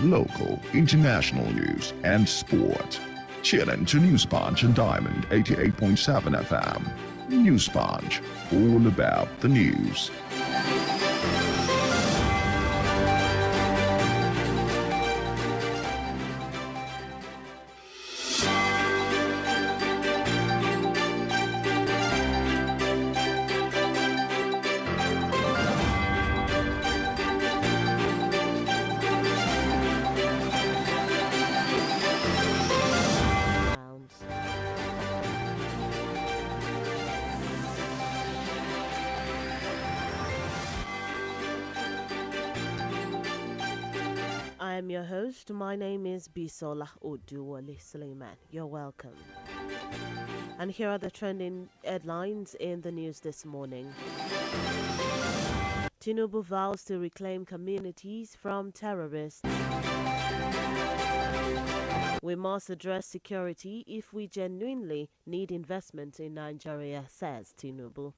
local, international news, and sport. Tune in to News Punch and Diamond 88.7 FM. News Punch, all about the news. I am your host. My name is Bisola Oduwole Suleiman. You're welcome. And here are the trending headlines in the news this morning. Tinubu vows to reclaim communities from terrorists. We must address security if we genuinely need investment in Nigeria, says Tinubu.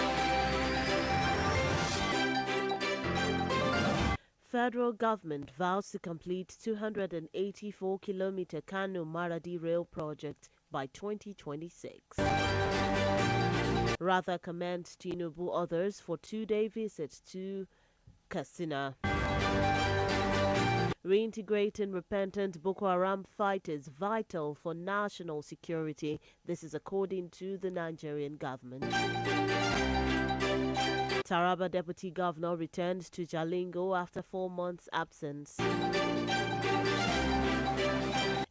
Federal government vows to complete 284-kilometer Kano-Maradi rail project by 2026. Rather commends Tinubu others for two-day visit to Katsina. Reintegrating repentant Boko Haram fighters vital for national security. This is according to the Nigerian government. Taraba Deputy Governor returns to Jalingo after 4 months' absence.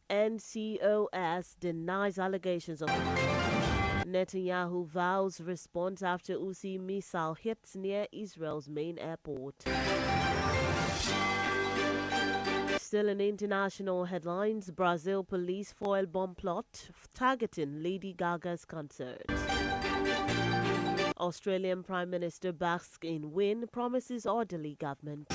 NCOS denies allegations of Netanyahu vows response after Uzi missile hits near Israel's main airport. Still in international headlines, Brazil police foil bomb plot targeting Lady Gaga's concert. Australian Prime Minister basks in win, promises orderly government.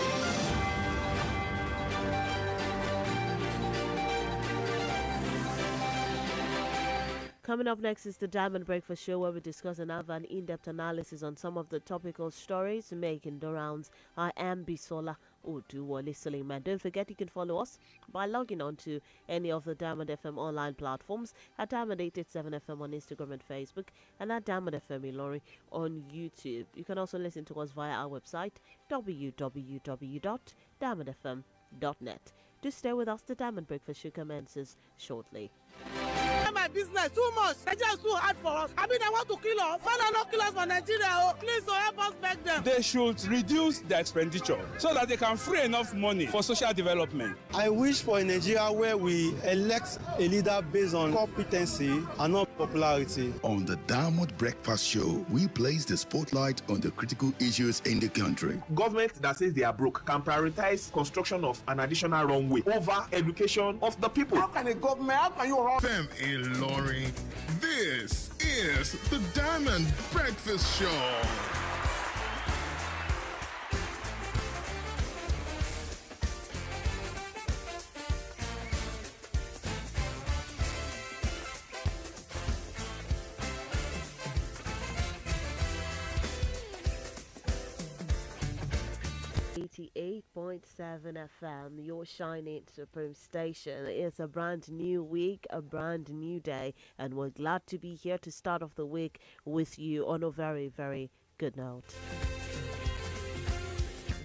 Coming up next is the Diamond Breakfast Show, where we discuss and have an in-depth analysis on some of the topical stories making the rounds. I am Bisola Oduwole Suleiman. Don't forget you can follow us by logging on to any of the Diamond FM online platforms at Diamond 887 FM on Instagram and Facebook, and at Diamond FM Ilori on YouTube. You can also listen to us via our website www.diamondfm.net. To stay with us, the Diamond Breakfast Show commences shortly. My business too much. Nigeria is too hard for us. I mean, I want to kill us. Father, not kill us for Nigeria. Oh, please, so help us beg them. They should reduce their expenditure so that they can free enough money for social development. I wish for a Nigeria where we elect a leader based on competency and not popularity. On the Diamond Breakfast Show, we place the spotlight on the critical issues in the country. Government that says they are broke can prioritize construction of an additional runway over education of the people. How can a government, how can you run them in Lori? This is the Diamond Breakfast Show. 88.7 FM, your shining supreme station. It's a brand new week, a brand new day, and we're glad to be here to start off the week with you on a very, very good note.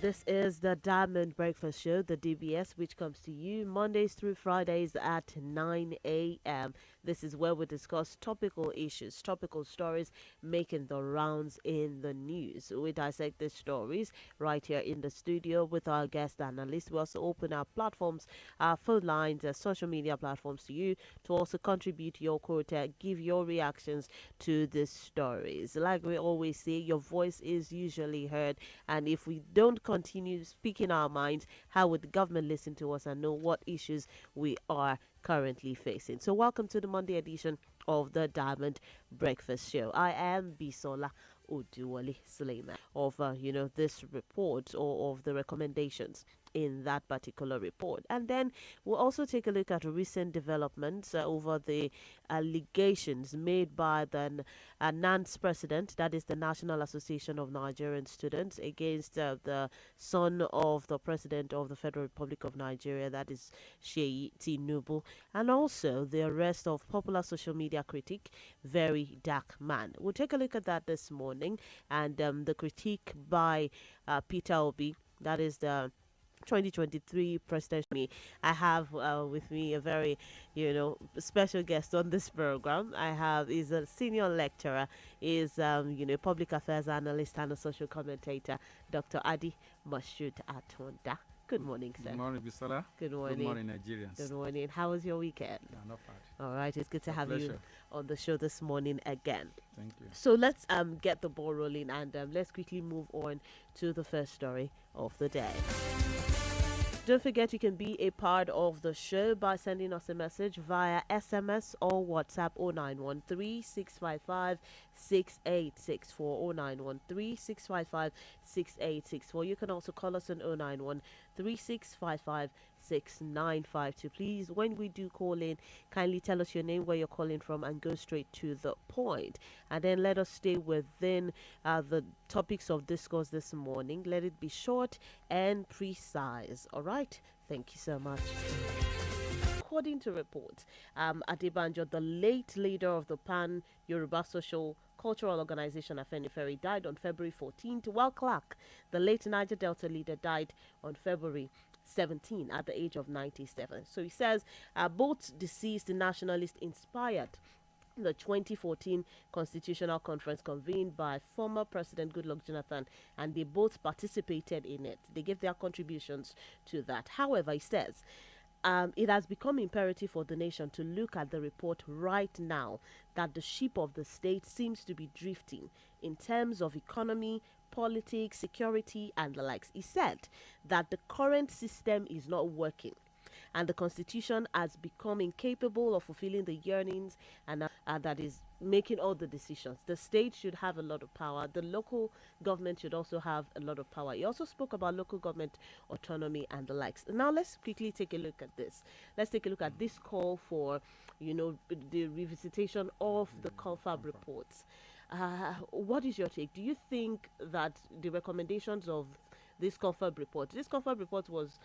This is the Diamond Breakfast Show, the DBS, which comes to you Mondays through Fridays at 9 a.m. This is where we discuss topical issues, topical stories making the rounds in the news. We dissect these stories right here in the studio with our guest analysts. We also open our platforms, our phone lines, social media platforms to you to also contribute your quota, give your reactions to these stories. Like we always say, your voice is usually heard, and if we don't continue speaking our minds, how would the government listen to us and know what issues we are currently facing? So welcome to the Monday edition of the Diamond Breakfast Show. I am Bisola Oduwole Suleiman of this report or of the recommendations in that particular report. And then we'll also take a look at recent developments over the allegations made by the NANS president, that is the National Association of Nigerian Students, against the son of the president of the Federal Republic of Nigeria, that is Sheyi Tinubu, and also the arrest of popular social media critic, Very Dark Man. We'll take a look at that this morning, and the critique by Peter Obi, that is the 2023 presidential. I have with me a very, special guest on this program. I have is a senior lecturer, is public affairs analyst and a social commentator, Dr. Adi Mashud Atonda. Good morning, sir. Good morning, Bisola. Good morning. Good morning, Nigerians. Good morning. How was your weekend? Yeah, not bad. All right, it's good to have you on the show this morning again. Thank you. So let's get the ball rolling, and let's quickly move on to the first story of the day. Don't forget you can be a part of the show by sending us a message via SMS or WhatsApp 0913 655 6864 0913 655 6864. You can also call us on 091 3655 6952. Please, when we do call in, kindly tell us your name, where you're calling from, and go straight to the point. And then let us stay within the topics of discourse this morning. Let it be short and precise. All right. Thank you so much. According to reports, Adebanjo, the late leader of the Pan Yoruba Social Cultural Organization Afenifere, died on February 14th, while Clark, the late Niger Delta leader, died on February 17 at the age of 97. So he says both deceased nationalists inspired the 2014 Constitutional Conference convened by former President Goodluck Jonathan, and they both participated in it. They gave their contributions to that. However, he says it has become imperative for the nation to look at the report right now that the ship of the state seems to be drifting in terms of economy, politics, security, and the likes. He said that the current system is not working, and the constitution has become incapable of fulfilling the yearnings, and that is making all the decisions. The state should have a lot of power. The local government should also have a lot of power. He also spoke about local government autonomy and the likes. Now let's quickly take a look at this. Let's take a look at this call for, the revisitation of the confab reports. What is your take? Do you think that the recommendations of this confab report was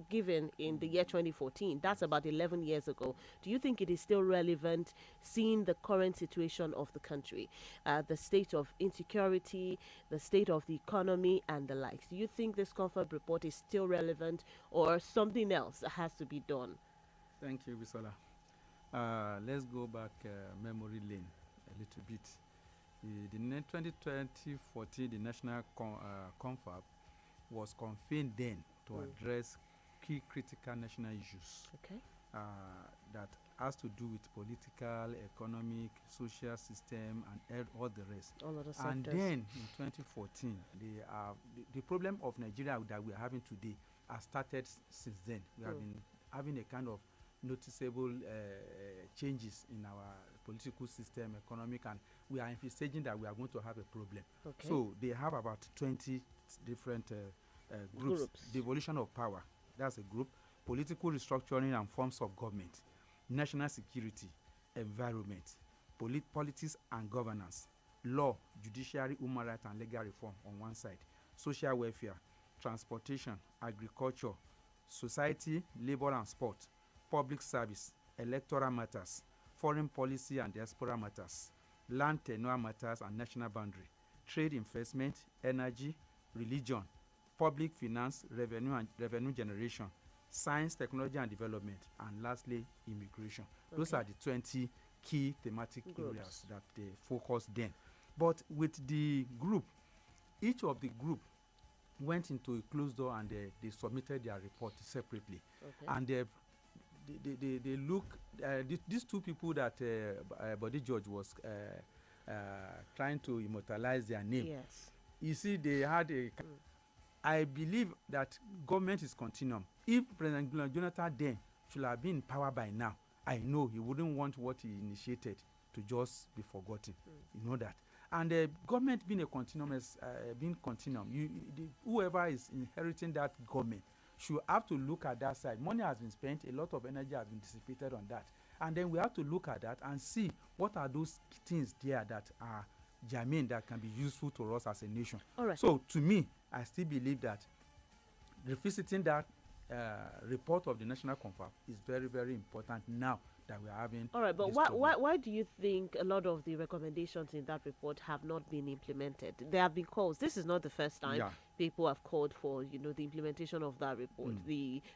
given in the year 2014? That's about 11 years ago. Do you think it is still relevant, seeing the current situation of the country, the state of insecurity, the state of the economy, and the likes? Do you think this confab report is still relevant, or something else has to be done? Thank you, Bisola. Let's go back memory lane a little bit. The 2014, the National Confab was convened then to address key critical national issues that has to do with political, economic, social system, and all the rest. All of the and sectors. then in 2014, the problem of Nigeria that we are having today has started since then. We have been having a kind of noticeable changes in our political system, economic, and we are envisaging that we are going to have a problem. Okay. So they have about 20 different groups. Devolution of power, that's a group. Political restructuring and forms of government. National security, environment, politics and governance. Law, judiciary, human rights and legal reform on one side. Social welfare, transportation, agriculture, society, labor and sport, public service, electoral matters, foreign policy and diaspora matters, land tenure matters and national boundary, trade, investment, energy, religion, public finance, revenue generation, science, technology and development, and lastly, immigration. Those are the 20 key thematic areas that they focused then. But with the group, each of the group went into a closed door and they submitted their report separately. And they look, these two people that Body George was trying to immortalize their name. Yes. You see, they had a... I believe that government is continuum. If President Jonathan then should have been in power by now, I know he wouldn't want what he initiated to just be forgotten. You know that. And the government being a continuum, whoever is inheriting that government should have to look at that side. Money has been spent, a lot of energy has been dissipated on that. And then we have to look at that and see what are those things there that are germane, that can be useful to us as a nation. All right. So to me, I still believe that revisiting that report of the National Confab is very, very important now that we are having. All right, but why do you think a lot of the recommendations in that report have not been implemented? There have been calls. This is not the first time people have called for, the implementation of that report.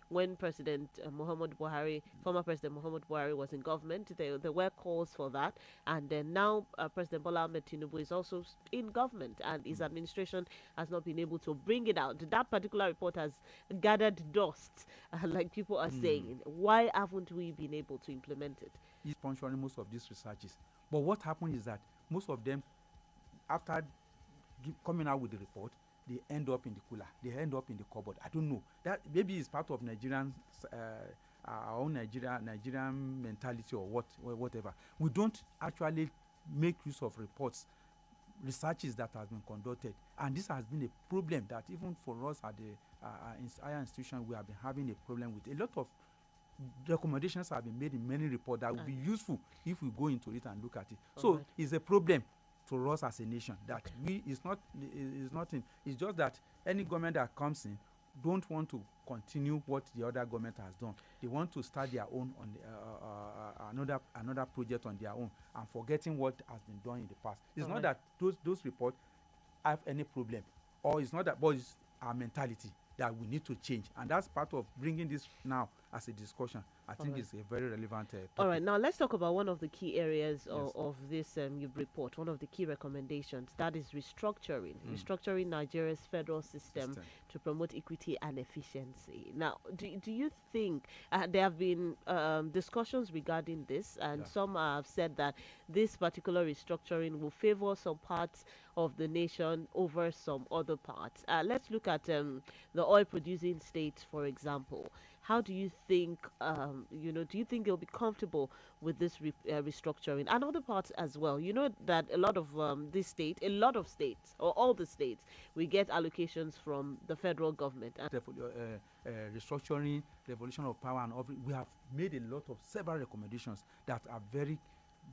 When President Muhammad Buhari, former President Muhammad Buhari, was in government, there were calls for that, and then now President Bola Ahmed Tinubu is also in government, and his administration has not been able to bring it out. That particular report has gathered dust, like people are saying. Why haven't we been able to implement it? He's sponsoring most of these researches, but what happened is that most of them, after coming out with the report, they end up in the cooler, they end up in the cupboard. I don't know, that maybe it's part of Nigerian our own Nigerian mentality or whatever. We don't actually make use of reports, researches that has been conducted, and this has been a problem that even for us at the higher institution we have been having a problem with. A lot of recommendations have been made in many reports that would be useful if we go into it and look at it. So it's a problem to us as a nation that it's nothing. It's just that any government that comes in don't want to continue what the other government has done. They want to start their own on another project on their own and forgetting what has been done in the past. It's not that those reports have any problem, or it's not that, but it's our mentality that we need to change, and that's part of bringing this now as a discussion. I think it's a very relevant topic. All right, now let's talk about one of the key areas of this report, one of the key recommendations, that is restructuring Nigeria's federal system to promote equity and efficiency. Now, do you think there have been discussions regarding this, and some have said that this particular restructuring will favor some parts of the nation over some other parts? Let's look at the oil-producing states, for example. How do you think, do you think they'll be comfortable with this restructuring, and other parts as well? You know that a lot of states, or all the states, we get allocations from the federal government. Restructuring, devolution of power, and we have made a lot of several recommendations that are very,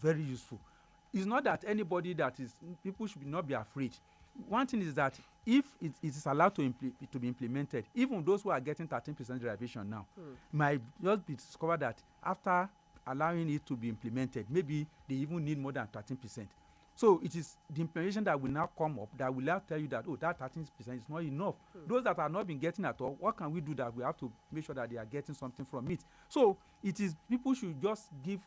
very useful. It's not that people should not be afraid. One thing is that if it is allowed to be implemented, even those who are getting 13% derivation now might just be discovered that after allowing it to be implemented, maybe they even need more than 13%. So it is the implementation that will now come up that will now tell you that, that 13% is not enough. Those that have not been getting at all, what can we do that we have to make sure that they are getting something from it? So it is, people should just give,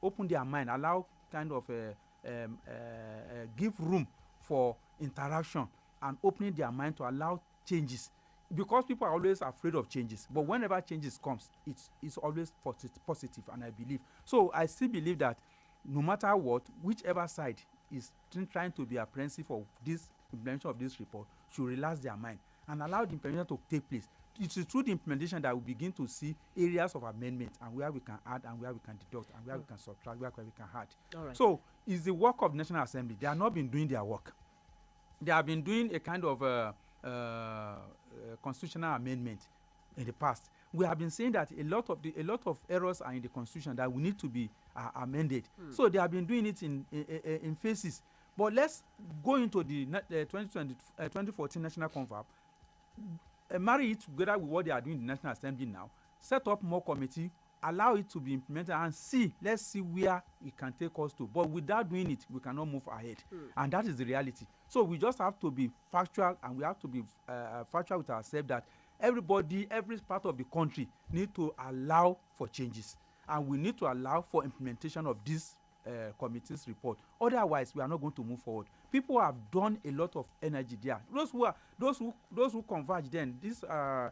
open their mind, allow kind of give room for interaction and opening their mind to allow changes, because people are always afraid of changes, but whenever changes comes, it's always positive, and I believe so. I still believe that no matter what, whichever side is trying to be apprehensive of this implementation of this report should relax their mind and allow the implementation to take place. It is through the implementation that we begin to see areas of amendment, and where we can add, and where we can deduct, and where we can subtract, where we can add. So it's the work of the National Assembly. They have not been doing their work. They have been doing a kind of constitutional amendment in the past. We have been saying that a lot of errors are in the Constitution that will need to be amended. So they have been doing it in phases. But let's go into the 2014 National Confab, marry it together with what they are doing in the National Assembly now, set up more committee, allow it to be implemented, and let's see where it can take us to. But without doing it, we cannot move ahead. And that is the reality. So we just have to be factual, and we have to be factual with ourselves that every part of the country need to allow for changes, and we need to allow for implementation of this committee's report. Otherwise, we are not going to move forward. People have done a lot of energy there. Those who converge, then this how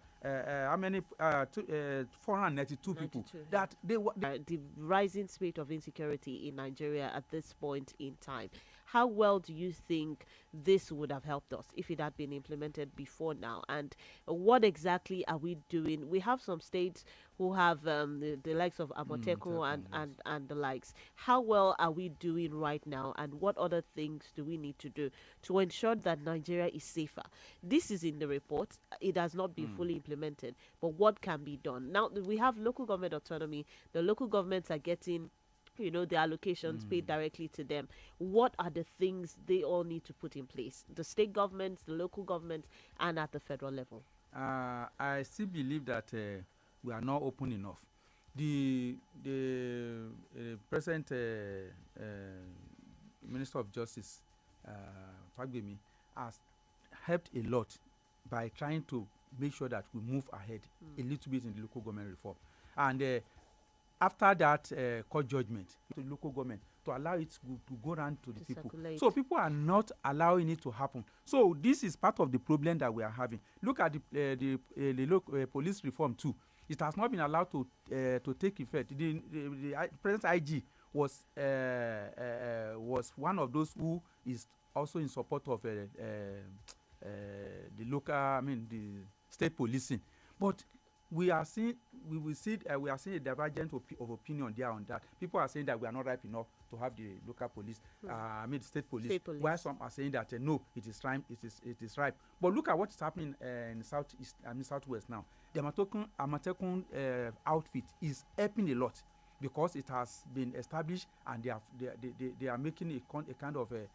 many 492 people that they were the rising rate of insecurity in Nigeria at this point in time. How well do you think this would have helped us if it had been implemented before now? And what exactly are we doing? We have some states who have the likes of Amoteco and the likes. How well are we doing right now, and what other things do we need to do to ensure that Nigeria is safer? This is in the report. It has not been fully implemented, but what can be done? Now, we have local government autonomy. The local governments are getting the allocations paid directly to them. What are the things they all need to put in place? The state governments, the local governments, and at the federal level. I still believe that we are not open enough. The present Minister of Justice, Fagbemi, has helped a lot by trying to make sure that we move ahead a little bit in the local government reform. And after that court judgment, to the local government to allow it to go around to the people. Circulate. So people are not allowing it to happen. So this is part of the problem that we are having. Look at the police reform too. It has not been allowed to take effect. The present IG was one of those who is also in support of the state policing. But we are seeing a divergence of opinion there on that. People are saying that we are not ripe enough to have the local police, state police. While some are saying that no, it is ripe. But look at what is happening in southwest now. The Amatekun outfit is helping a lot because it has been established, and they are making a kind of a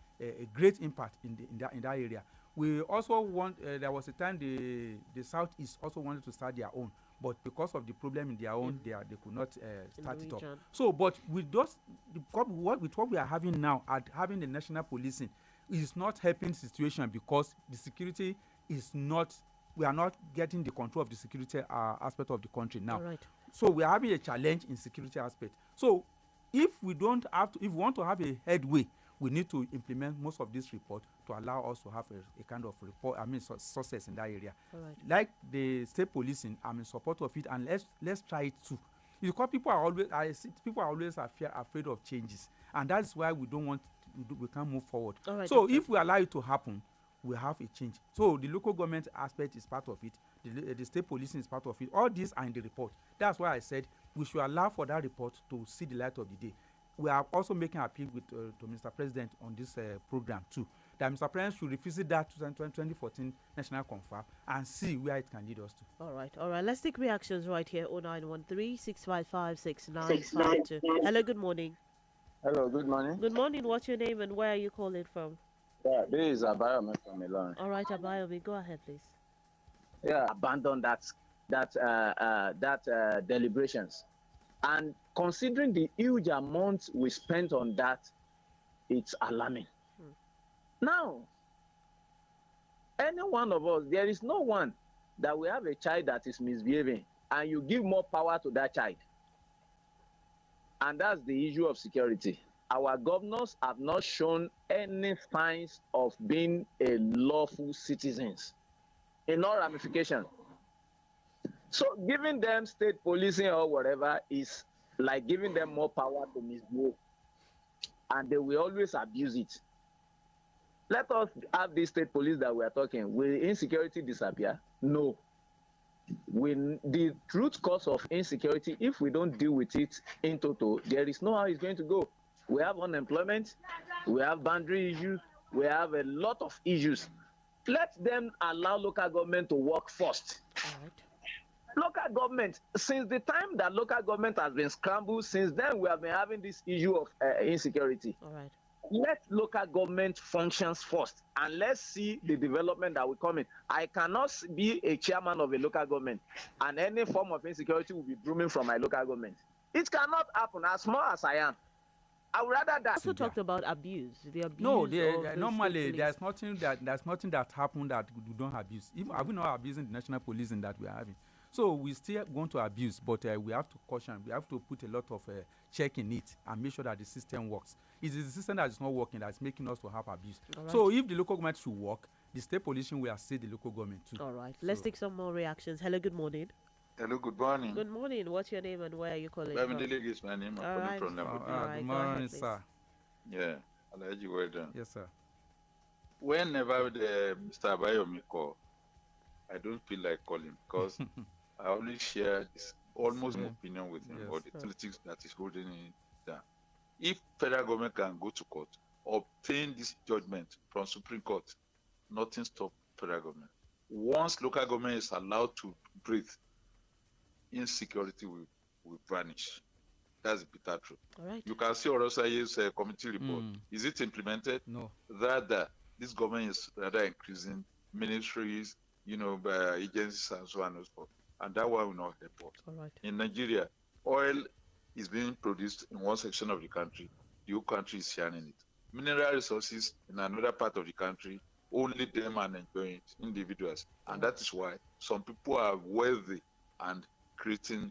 great impact in that area. We also want. There was a time the Southeast also wanted to start their own, but because of the problem in their own, they could not start it up. So, but with what we are having now, at having the national policing, is not helping the situation because the security is not. We are not getting the control of the security aspect of the country now. Right. So we are having a challenge in security aspect. So if we want to have a headway, we need to implement most of this report to allow us to have a kind of report, success in that area. Right. Like the state policing, I'm in support of it, and let's try it too. Because people are always afraid of changes, and that's why we can't move forward. Right, so if we allow it to happen, we have a change. So the local government aspect is part of it. The state policing is part of it. All these are in the report. That's why I said we should allow for that report to see the light of the day. We are also making an appeal to Mr. President on this program too, that Mr. President should revisit that 2014 National Confab and see where it can lead us to. All right. Let's take reactions right here. 0913-655-6952. Hello, good morning. Hello, good morning. Good morning. What's your name and where are you calling from? Yeah, this is Abayomi from Milan. All right, Abayomi, go ahead, please. Yeah, abandon that deliberations. And considering the huge amount we spent on that, it's alarming. Now, any one of us, there is no one that we have a child that is misbehaving and you give more power to that child. And that's the issue of security. Our governors have not shown any signs of being a lawful citizens in all ramifications. So giving them state policing or whatever is like giving them more power to misbehave, and they will always abuse it. Let us have this state police that we are talking. Will insecurity disappear? No. The root cause of insecurity, if we don't deal with it in total, there is no how it's going to go. We have unemployment, we have boundary issues, we have a lot of issues. Let them allow local government to work first. All right. Local government, since the time that local government has been scrambled, since then we have been having this issue of insecurity. All right. Let local government functions first, and let's see the development that will come in. I cannot be a chairman of a local government, and any form of insecurity will be brewing from my local government. It cannot happen, as small as I am. I would rather that. Also talked about abuse. The abuse. No, normally there's nothing that happened that we don't abuse. Even are we not abusing the national policing that we are having? So we still going to abuse, but we have to caution. We have to put a lot of check in it and make sure that the system works. It is the system that is not working that is making us to have abuse. Right. So if the local government should work, the state policing will assist the local government too. All right. Let's take some more reactions. Hello, good morning. Hello, good morning. Good morning. What's your name and where are you calling from? Is my name. I'm calling from All right, good morning, sir. Yeah. Alhaji, well done. Yes, sir. Whenever Mr. Abayomi call, I don't feel like calling because I always share this almost opinion with him or the politics that is holding it down. If federal government can go to court, obtain this judgment from Supreme Court, nothing stops federal government. Once local government is allowed to breathe, insecurity will vanish. That's the bitter truth. All right. You can see Orosaye's committee report. Is it implemented? No. Rather, this government is rather increasing ministries, agencies and so on and so forth. And that one will not help us. All right. In Nigeria, oil is being produced in one section of the country. The whole country is sharing it. Mineral resources in another part of the country, only them are enjoying it, individuals. And that is why some people are wealthy and creating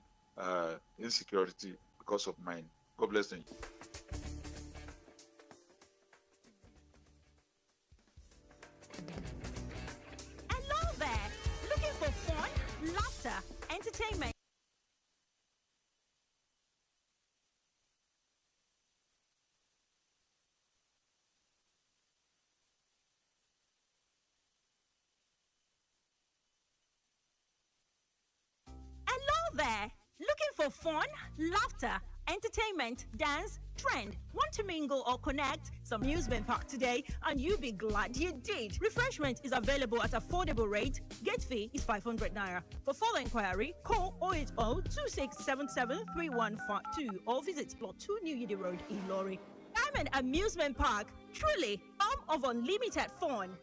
insecurity because of mine. God bless them. Hello there. Looking for fun, laughter, entertainment? Hello there. Looking for fun, laughter, entertainment, dance, trend? Want to mingle or connect? Some amusement park today, and you'll be glad you did. Refreshment is available at affordable rate. Gate fee is 500 naira. For further inquiry, call 080-2677-3152 or visit Plot 2 New Yidi Road, Ilori. Diamond Amusement Park, truly home of unlimited fun.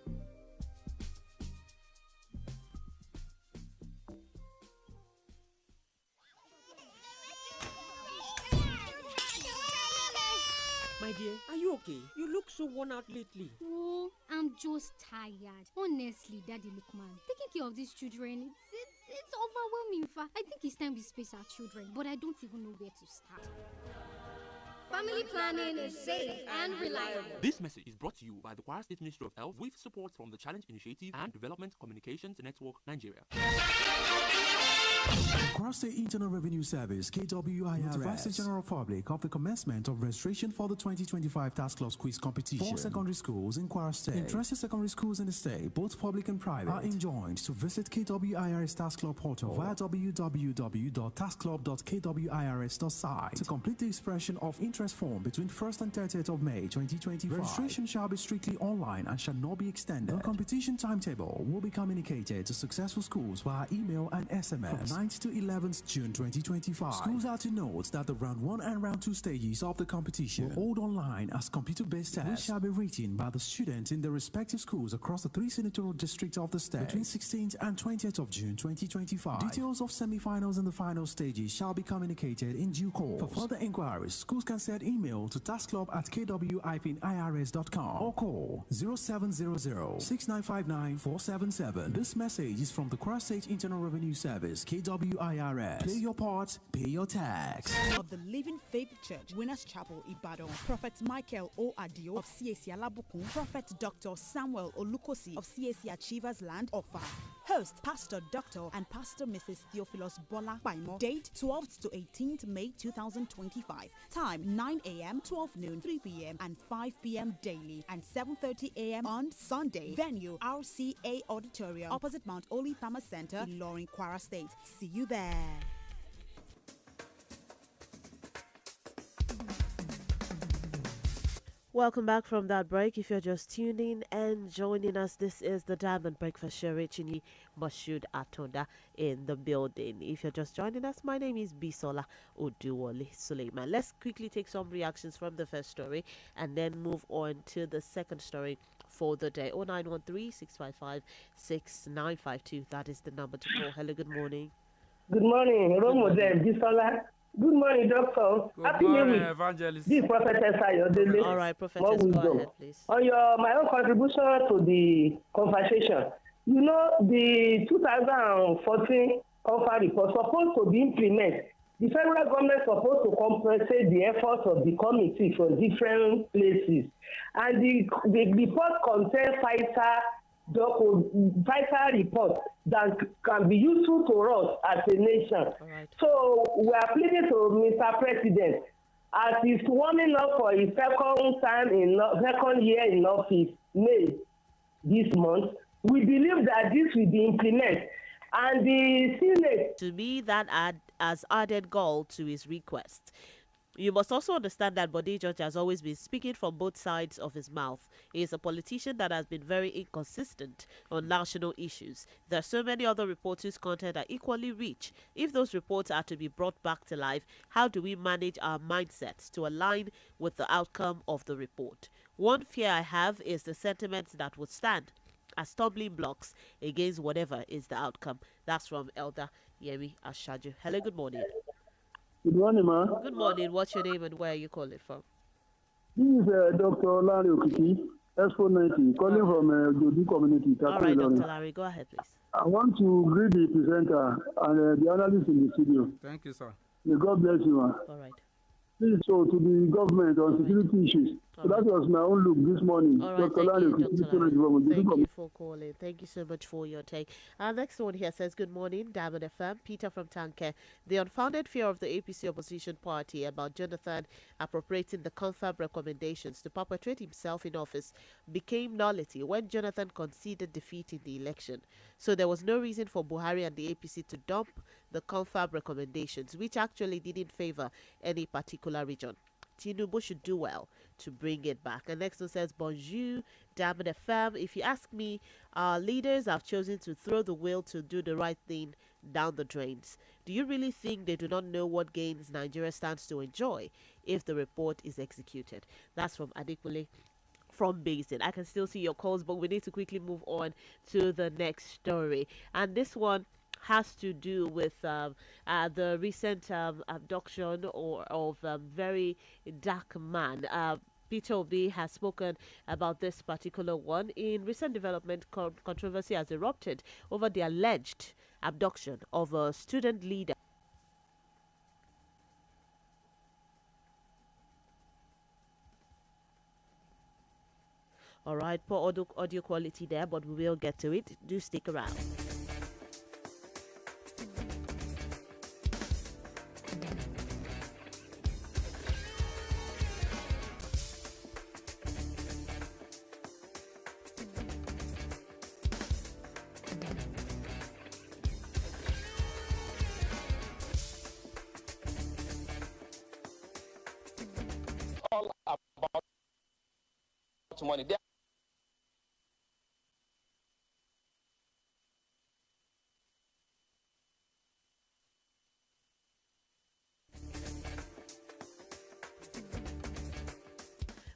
My dear, are you okay? You look so worn out lately. Oh, I'm just tired. Honestly, Daddy Lukman, taking care of these children, it's overwhelming. In fact, I think it's time we space our children, but I don't even know where to start. Family planning is safe and reliable. This message is brought to you by the Kwara State Ministry of Health with support from the Challenge Initiative and Development Communications Network, Nigeria. Kwara State Internal Revenue Service (KWIRS) notifies the general public of the commencement of registration for the 2025 Task Loss Quiz Competition for secondary schools in Kwara State. Interested secondary schools in the state, both public and private, are enjoined to visit KWIRS Task Club portal via www.taskclub.kwirs.site to complete the expression of interest form between 1st and 30th of May 2025. Registration shall be strictly online and shall not be extended. The competition timetable will be communicated to successful schools via email and SMS from 9th to 11th June 2025. Schools are to note that the round 1 and round 2 stages of the competition will hold online as computer-based tests, which shall be written by the students in the respective schools across the 3 senatorial districts of the state between 16th and 20th of June 2025. Details of semi-finals and the final stages shall be communicated in due course. For further inquiries, schools can send email to taskclub@kwirs.com or call 0700-6959-477. This message is from the Kwara State Internal Revenue Service, KWIRS. Play your part, pay your tax. Of the Living Faith Church, Winners Chapel, Ibadan, Prophet Michael O. Adio of CAC Alabukun, Prophet Dr. Samuel Olukosi of CAC Achievers Land Offer. Host Pastor Dr. and Pastor Mrs. Theophilus Bola Baimo. Date 12th to 18th May 2025. Time 9 a.m., 12 noon, 3 p.m. and 5 p.m. daily and 7:30 a.m. on Sunday. Venue RCA Auditorium opposite Mount Oli Thermal Center, Ilorin, Kwara State. See you there. Welcome back from that break. If you're just tuning and joining us, this is the Diamond Breakfast Show. Richie Moshood Atonda in the building. If you're just joining us, my name is Bisola Oduwole Suleiman. Let's quickly take some reactions from the first story and then move on to the second story for the day. 0913-655-6952. That is the number to call. Hello, good morning. Good morning, Romo Bisola. Good morning, Doctor. Good morning, Evangelist. This is Prophetess Ayodele. All right, Prophetess, go ahead, please. On my own contribution to the conversation, you know, the 2014 offer report supposed to be implemented. The federal government supposed to compensate the efforts of the committee from different places. And the report contains vital report that can be useful to us as a nation. Right. So we are pleading to Mr. President as he's warming up for his second year in office, May this month, we believe that this will be implemented. And the Senate. To me, that has added gall to his request. You must also understand that Bode George has always been speaking from both sides of his mouth. He is a politician that has been very inconsistent on national issues. There are so many other reports whose content are equally rich. If those reports are to be brought back to life, how do we manage our mindsets to align with the outcome of the report? One fear I have is the sentiments that would stand as stumbling blocks against whatever is the outcome. That's from Elder Yemi Ashaju. Hello, good morning. Good morning, ma. Good morning. What's your name and where are you calling from? This is Dr. Larry Okiki, Expo 90, calling from Jodi community. All right, Dr. Larry, go ahead, please. I want to greet the presenter and the analyst in the studio. Thank you, sir. May God bless you, ma. All right. Please, so to the government on security issues. So that was my own look this morning. All right, thank you for calling. Thank you so much for your take. Our next one here says, good morning, Diamond FM. Peter from Tanke. The unfounded fear of the APC opposition party about Jonathan appropriating the confab recommendations to perpetuate himself in office became nullity when Jonathan conceded defeat in the election. So there was no reason for Buhari and the APC to dump the confab recommendations, which actually didn't favor any particular region. Tinubu should do well to bring it back. And next one says, bonjour, Diamond FM. If you ask me, our leaders have chosen to throw the will to do the right thing down the drains. Do you really think they do not know what gains Nigeria stands to enjoy if the report is executed? That's from Adekule from Basin. I can still see your calls, but we need to quickly move on to the next story. And this one has to do with the recent abduction of a very dark man. Peter Obi has spoken about this particular one. In recent development, controversy has erupted over the alleged abduction of a student leader. All right, poor audio quality there, but we will get to it. Do stick around. All about money.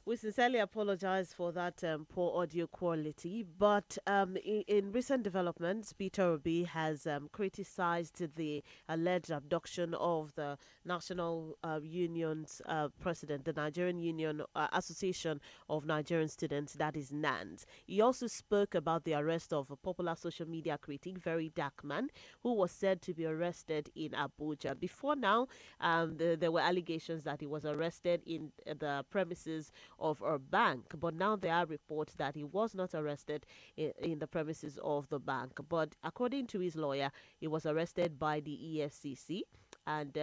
We sincerely apologize for that poor audio quality, but in recent developments, Peter Obi has criticized the alleged abduction of the National Union's president, the Nigerian Union Association of Nigerian Students, that is NANS. He also spoke about the arrest of a popular social media critic, Very Dark Man, who was said to be arrested in Abuja. Before now, there were allegations that he was arrested in the premises of a bank, but now there are reports that he was not arrested in the premises of the bank. But according to his lawyer, he was arrested by the EFCC. And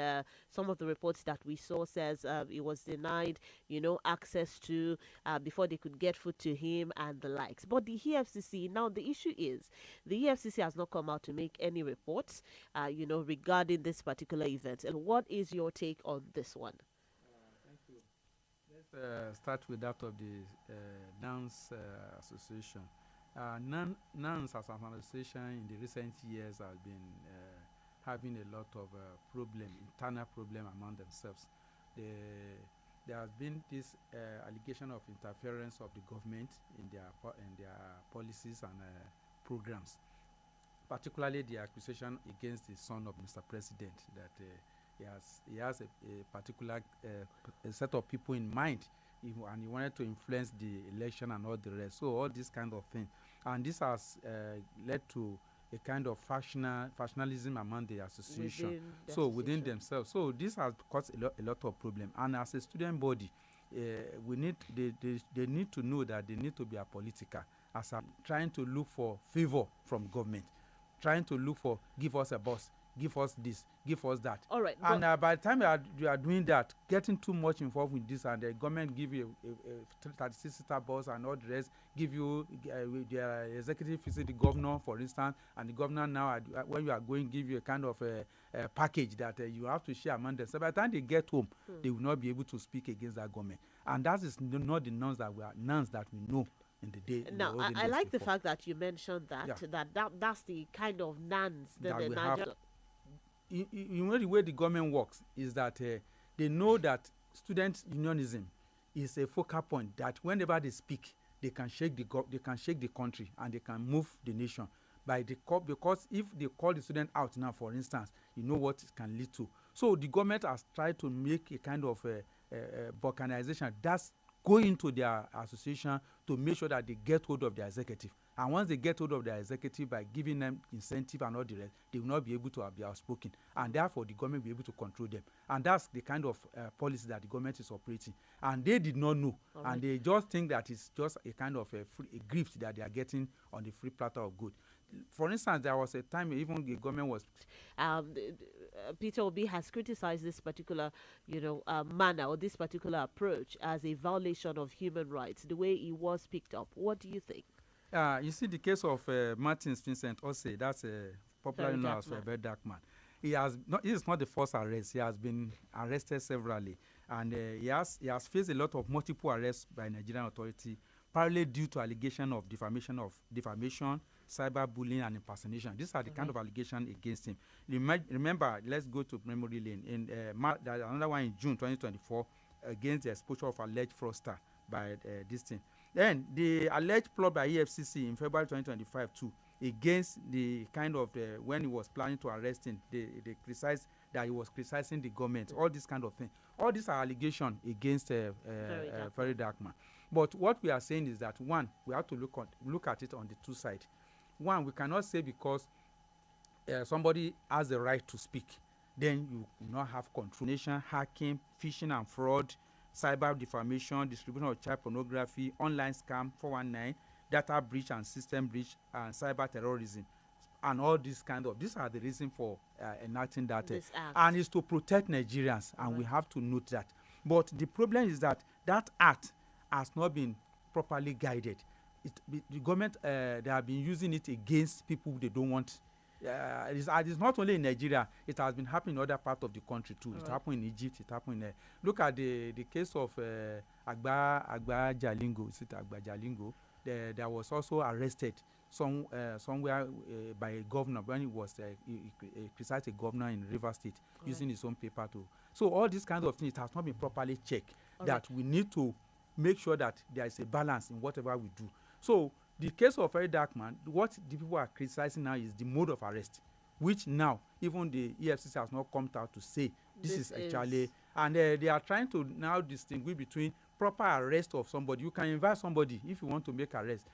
some of the reports that we saw says he was denied, access to before they could get food to him and the likes. But the EFCC, now the issue is the EFCC has not come out to make any reports, regarding this particular event. And what is your take on this one? Let's start with that of the NANS Association. NANS as an association in the recent years has been having a lot of internal problem among themselves. There has been this allegation of interference of the government in their policies and programs, particularly the accusation against the son of Mr. President that he has a particular a set of people in mind, and he wanted to influence the election and all the rest. So all this kind of thing, and this has led to a kind of factionalism among the association. Within themselves. So this has caused a lot of problem. And as a student body, they need to know that they need to be apolitical, as I'm trying to look for favor from government, trying to look for give us a boss. give us this, give us that. All right. And by the time you are doing that, getting too much involved with this, and the government give you a 36-seater bus and all the rest, give you the executive visit the governor, for instance, and the governor now, when you are going, give you a kind of a package that you have to share among them. So by the time they get home, they will not be able to speak against that government. And that is not the norms that we know in the day. Now, I like the fact that you mentioned that, that's the kind of nans that the Nigeria. You know, the way the government works is that they know that student unionism is a focal point, that whenever they speak, they can shake the country and they can move the nation because if they call the student out now, for instance, you know what it can lead to. So the government has tried to make a kind of balkanization that's go into their association to make sure that they get hold of their executive. And once they get hold of their executive by giving them incentive and all the rest, they will not be able to be outspoken. And therefore, the government will be able to control them. And that's the kind of policy that the government is operating. And they did not know. Right. And they just think that it's just a kind of a gift that they are getting on the free platter of good. For instance, there was a time even the government was... Peter Obi has criticized this particular, manner or this particular approach as a violation of human rights, the way it was picked up. What do you think? You see the case of Martins Vincent Osei, that's popularly known as a very dark man. He is not the first arrest. He has been arrested severally, and he has faced a lot of multiple arrests by Nigerian authority, partly due to allegation of defamation, cyberbullying, and impersonation. These are the kind of allegations against him. Remember, let's go to memory lane. There's another one in June 2024 against the exposure of alleged fraudster by this thing. Then the alleged plot by EFCC in February 2025 too, against the kind of when he was planning to arrest him, they criticized that he was criticizing the government. All this kind of thing. All these are allegations against Very Dark Man. But what we are saying is that one, we have to look at it on the two sides. One, we cannot say because somebody has the right to speak, then you will not have control. Hacking, phishing and fraud, cyber defamation, distribution of child pornography, online scam, 419, data breach and system breach, and cyber terrorism, and all these are the reason for enacting that. And it's to protect Nigerians, and we have to note that. But the problem is that act has not been properly guided. The government, they have been using it against people they don't want. It's not only in Nigeria, it has been happening in other parts of the country too. It happened in Egypt, it happened in look at the case of Agba Jalingo. Is it Agba Jalingo? There was also arrested somewhere by a governor when he was he criticized a governor in Rivers State using his own paper to. So all these kinds of things, it has not been properly checked. We need to make sure that there is a balance in whatever we do. So the case of Very Dark Man, what the people are criticizing now is the mode of arrest, which now even the EFCC has not come out to say this is actually, and they are trying to now distinguish between proper arrest of somebody. You can invite somebody if you want to make arrest,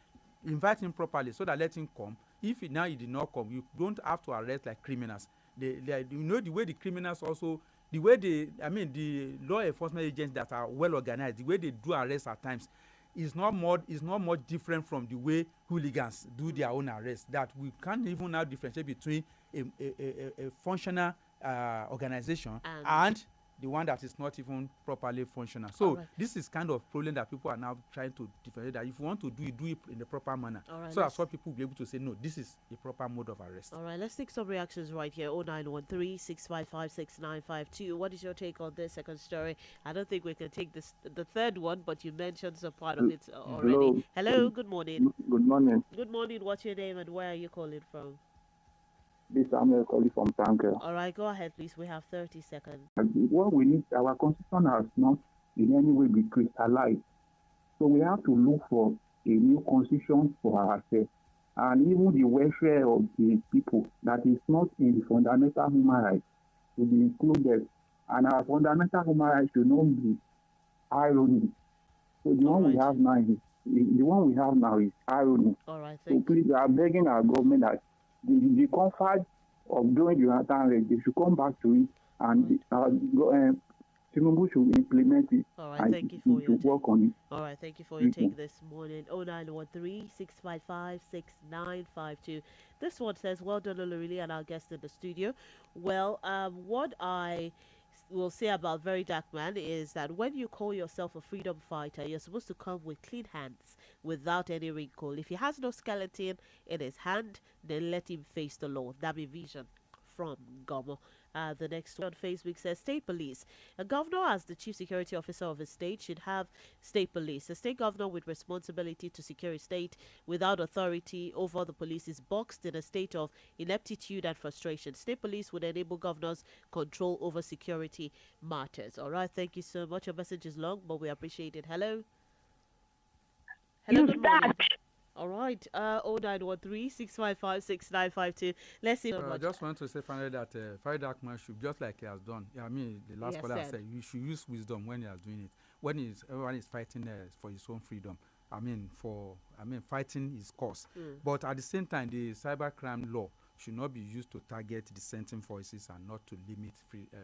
invite him properly so that let him come. If he did not come, you don't have to arrest like criminals. The way the criminals also, the way the law enforcement agents that are well organized, the way they do arrests at times is not much different from the way hooligans do their own arrests. That we can't even now differentiate between a functional organization and the one that is not even properly functional. So this is kind of problem that people are now trying to differentiate, that if you want to do it in the proper manner. So that's what people will be able to say, no, this is a proper mode of arrest. All right, let's take some reactions right here. 0913-655-6952. What is your take on this second story? I don't think we can take the third one, but you mentioned some part of it already. Hello, good morning. Good morning. Good morning. What's your name and where are you calling from? This is Samuel calling from Tanker. All right, go ahead, please. We have 30 seconds. What we need, our constitution has not in any way been crystallized. So we have to look for a new constitution for ourselves. And even the welfare of the people that is not in the fundamental human rights to be included. And our fundamental human rights should not be irony. So the one we have now is irony. All right, so please, we are begging our government that the comfort of doing the Jonathan, they should come back to it, and Tinubu should implement it. All right, and thank you he for your should work on it. All right, thank you for your take this morning. 0913-655-6952. This one says, well done, Olorili, and our guest in the studio. Well, what I will say about Very Dark Man is that when you call yourself a freedom fighter, you're supposed to come with clean hands without any wrinkle. If he has no skeleton in his hand, then let him face the law. That be vision from Gomo. The next one on Facebook says, State Police. A governor, as the chief security officer of a state, should have state police. A state governor with responsibility to secure a state without authority over the police is boxed in a state of ineptitude and frustration. State police would enable governors control over security matters. All right, thank you so much. Your message is long, but we appreciate it. Hello. Hello, good morning. All right, 0913-655-6952. Let's see. I just want to say finally that Very Dark Man should, just like he has done. I mean, the last caller said you should use wisdom when you are doing it. When everyone is fighting for his own freedom. Fighting his cause. But at the same time, the cybercrime law should not be used to target dissenting voices and not to limit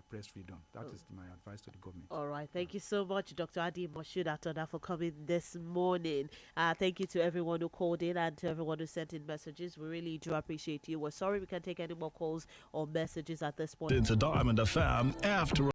press freedom. That is my advice to the government. All right. Thank you so much, Dr. Adi Moshudatonda, for coming this morning. Thank you to everyone who called in and to everyone who sent in messages. We really do appreciate you. We're sorry we can't take any more calls or messages at this point. It's a Diamond FM after